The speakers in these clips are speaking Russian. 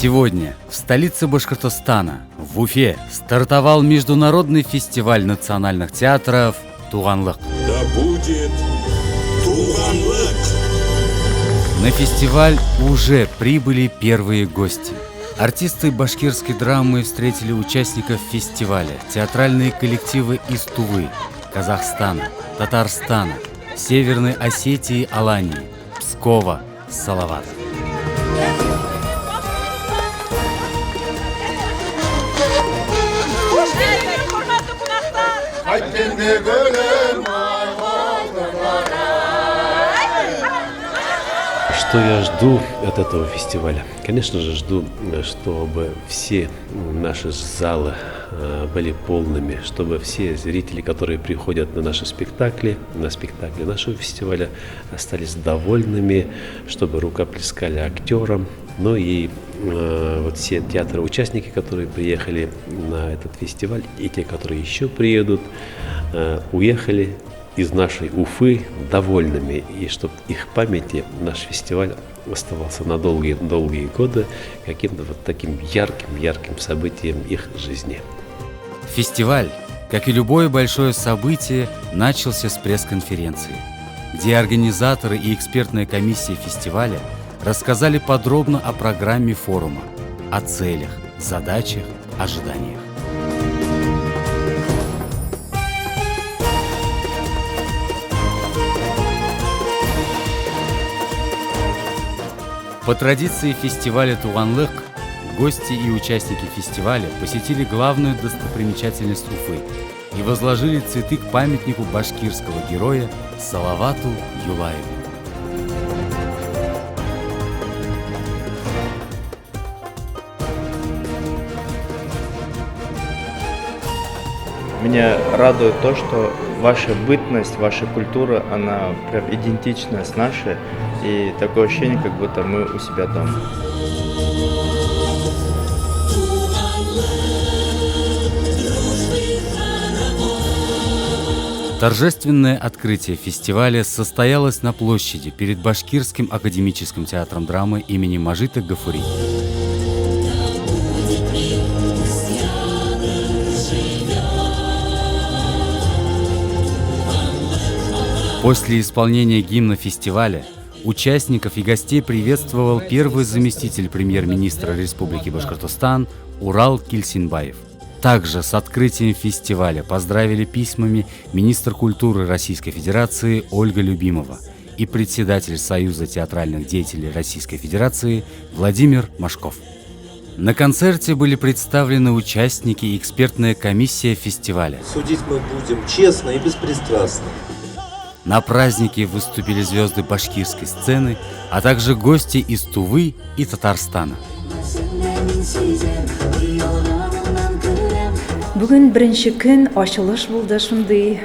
Сегодня в столице Башкортостана, в Уфе, стартовал международный фестиваль национальных театров «Туганлык». Да будет Туганлык! На фестиваль уже прибыли первые гости. Артисты башкирской драмы встретили участников фестиваля, театральные коллективы из Тувы, Казахстана, Татарстана, Северной Осетии, Алании, Пскова, Салавата. Что я жду от этого фестиваля? Конечно же, жду, чтобы все наши залы были полными, чтобы все зрители, которые приходят на наши спектакли, на спектакли нашего фестиваля, остались довольными, чтобы рукоплескали актерам. Ну и вот все театры-участники, которые приехали на этот фестиваль, и те, которые еще приедут, уехали из нашей Уфы довольными, и чтобы их памяти наш фестиваль оставался на долгие годы каким-то вот таким ярким событием их жизни. Фестиваль, как и любое большое событие, начался с пресс-конференции, где организаторы и экспертная комиссия фестиваля рассказали подробно о программе форума, о целях, задачах, ожиданиях. По традиции фестиваля «Туганлык» гости и участники фестиваля посетили главную достопримечательность Уфы и возложили цветы к памятнику башкирского героя Салавату Юлаеву. Меня радует то, что ваша бытность, ваша культура, она прям идентична с нашей, и такое ощущение, как будто мы у себя дома. Торжественное открытие фестиваля состоялось на площади перед Башкирским академическим театром драмы имени Мажита Гафури. После исполнения гимна фестиваля участников и гостей приветствовал первый заместитель премьер-министра Республики Башкортостан Урал Кильсинбаев. Также с открытием фестиваля поздравили письмами министр культуры Российской Федерации Ольга Любимова и председатель Союза театральных деятелей Российской Федерации Владимир Машков. На концерте были представлены участники и экспертная комиссия фестиваля. Судить мы будем честно и беспристрастно. На празднике выступили звезды башкирской сцены, а также гости из Тувы и Татарстана. Бүгін бірінші күн ашылыш болды, шундый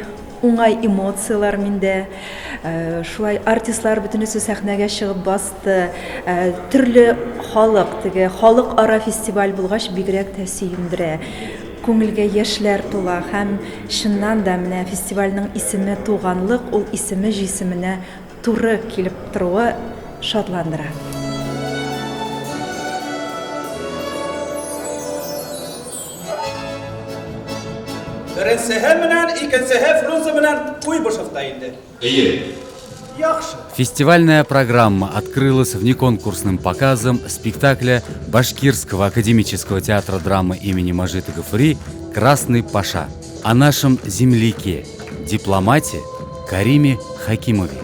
оңай эмоциялар миндә. Шулай артистлар бөтенесе сәхнәгә чыгып басты. Төрле халык ара фестиваль булгач бигрәк тә сөендерә. Күңелгә яшьләр тула һәм чыннан да менә фестивальнең исеме Туганлык, ул исеме җисеменә туры килеп торуы шатландыра. Фестивальная программа открылась внеконкурсным показом спектакля Башкирского академического театра драмы имени Мажита Гафури «Красный Паша» о нашем земляке, дипломате Кариме Хакимове.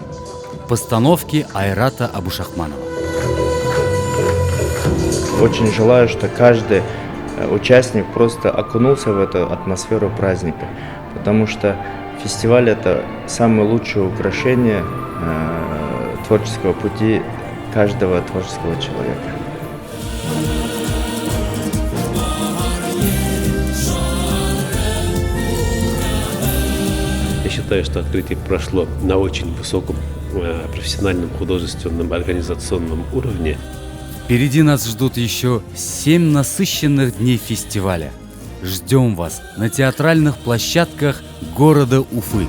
Постановки Айрата Абушахманова. Очень желаю, что каждый участник просто окунулся в эту атмосферу праздника, потому что фестиваль – это самое лучшее украшение творческого пути каждого творческого человека. Я считаю, что открытие прошло на очень высоком профессиональном, художественном, организационном уровне. Впереди нас ждут еще 7 насыщенных дней фестиваля. Ждем вас на театральных площадках города Уфы.